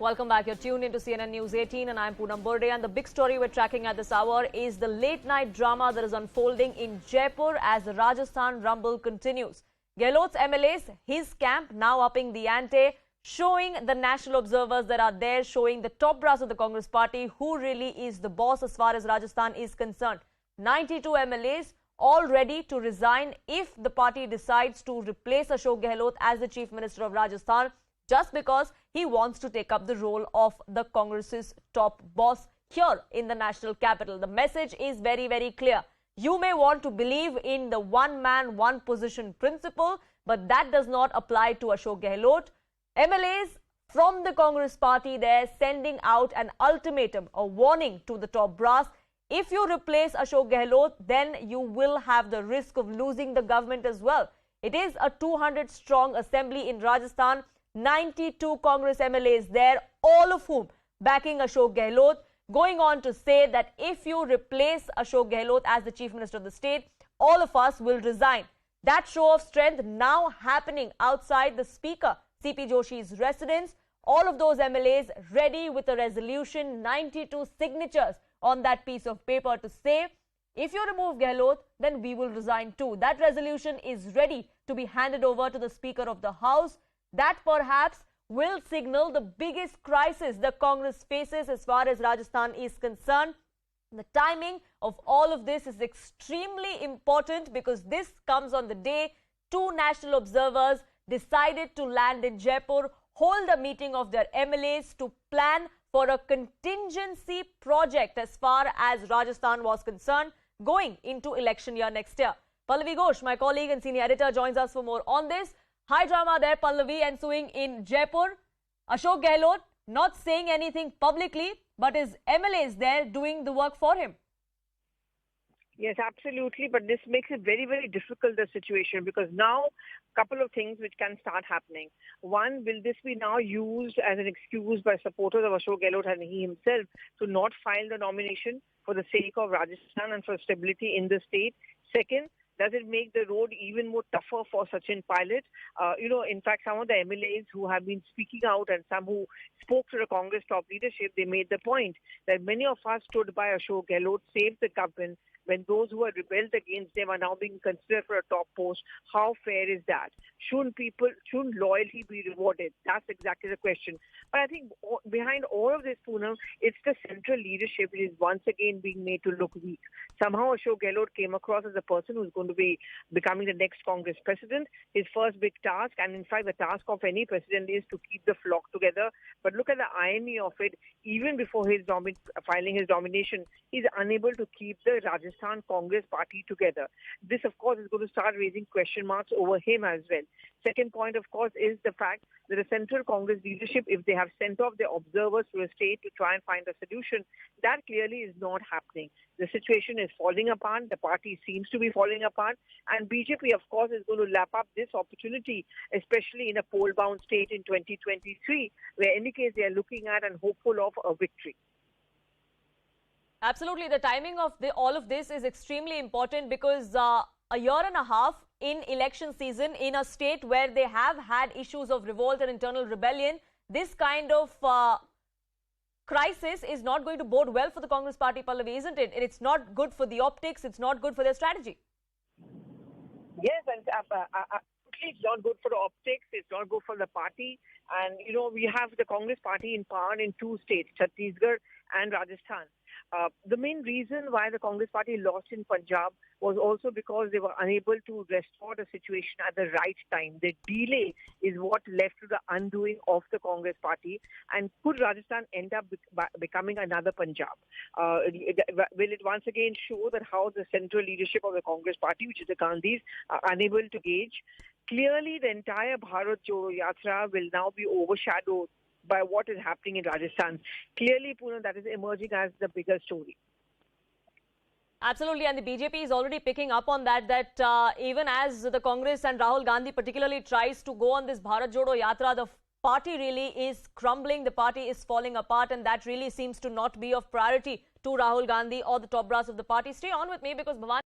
Welcome back. You're tuned into CNN News 18 and I'm Poonam Burde. And the big story we're tracking at this hour is the late night drama that is unfolding in Jaipur as the Rajasthan rumble continues. Gehlot's MLAs, his camp, now upping the ante, showing the national observers that are there, showing the top brass of the Congress party who really is the boss as far as Rajasthan is concerned. 92 MLAs all ready to resign if the party decides to replace Ashok Gehlot as the Chief Minister of Rajasthan, just because he wants to take up the role of the Congress's top boss here in the national capital. The message is very, very clear. You may want to believe in the one man, one position principle, but that does not apply to Ashok Gehlot. MLAs from the Congress party there sending out an ultimatum, a warning to the top brass. If you replace Ashok Gehlot, then you will have the risk of losing the government as well. It is a 200-strong assembly in Rajasthan. 92 Congress MLAs there, all of whom backing Ashok Gehlot, going on to say that if you replace Ashok Gehlot as the Chief Minister of the state, all of us will resign. That show of strength now happening outside the Speaker, C.P. Joshi's residence. All of those MLAs ready with a resolution, 92 signatures on that piece of paper to say, if you remove Gehlot, then we will resign too. That resolution is ready to be handed over to the Speaker of the House. That perhaps will signal the biggest crisis the Congress faces as far as Rajasthan is concerned. The timing of all of this is extremely important because this comes on the day two national observers decided to land in Jaipur, hold a meeting of their MLAs to plan for a contingency project as far as Rajasthan was concerned going into election year next year. Pallavi Ghosh, my colleague and senior editor, joins us for more on this. High drama there, Pallavi, ensuing in Jaipur. Ashok Gehlot not saying anything publicly, but his MLAs there doing the work for him. Yes, absolutely. But this makes it very, very difficult, the situation, because now a couple of things which can start happening. One, will this be now used as an excuse by supporters of Ashok Gehlot and he himself to not file the nomination for the sake of Rajasthan and for stability in the state? Second, does it make the road even more tougher for Sachin Pilot? In fact, some of the MLAs who have been speaking out and some who spoke to the Congress top leadership, they made the point that many of us stood by Ashok Gehlot, saved the government, when those who had rebelled against them are now being considered for a top post. How fair is that? Shouldn't loyalty be rewarded? That's exactly the question. But I think behind all of this, Poonam, it's the central leadership which is once again being made to look weak. Somehow Ashok Gehlot came across as a person who's going to be becoming the next Congress president. His first big task, and in fact the task of any president, is to keep the flock together. But look at the irony of it. Even before his filing his nomination, he's unable to keep the Rajasthan Congress party together. This, of course, is going to start raising question marks over him as well. Second point, of course, is the fact that the central Congress leadership, if they have sent off their observers to a state to try and find a solution, that clearly is not happening. The situation is falling apart. The party seems to be falling apart. And BJP, of course, is going to lap up this opportunity, especially in a poll-bound state in 2023, where in any case they are looking at and hopeful of a victory. Absolutely. The timing of all of this is extremely important because a year and a half in election season in a state where they have had issues of revolt and internal rebellion, this kind of crisis is not going to bode well for the Congress party, Pallavi, isn't it? It's not good for the optics. It's not good for their strategy. Yes, and it's not good for the optics. It's not good for the party. And, we have the Congress party in power in two states, Chhattisgarh and Rajasthan. The main reason why the Congress party lost in Punjab was also because they were unable to restore the situation at the right time. The delay is what led to the undoing of the Congress party. And could Rajasthan end up becoming another Punjab? Will it once again show that how the central leadership of the Congress party, which is the Gandhis, are unable to gauge? Clearly, the entire Bharat Jodo Yatra will now be overshadowed by what is happening in Rajasthan. Clearly, Poonam, that is emerging as the bigger story. Absolutely, and the BJP is already picking up on that, even as the Congress and Rahul Gandhi particularly tries to go on this Bharat Jodo Yatra, the party really is crumbling, the party is falling apart, and that really seems to not be of priority to Rahul Gandhi or the top brass of the party. Stay on with me because Bhavan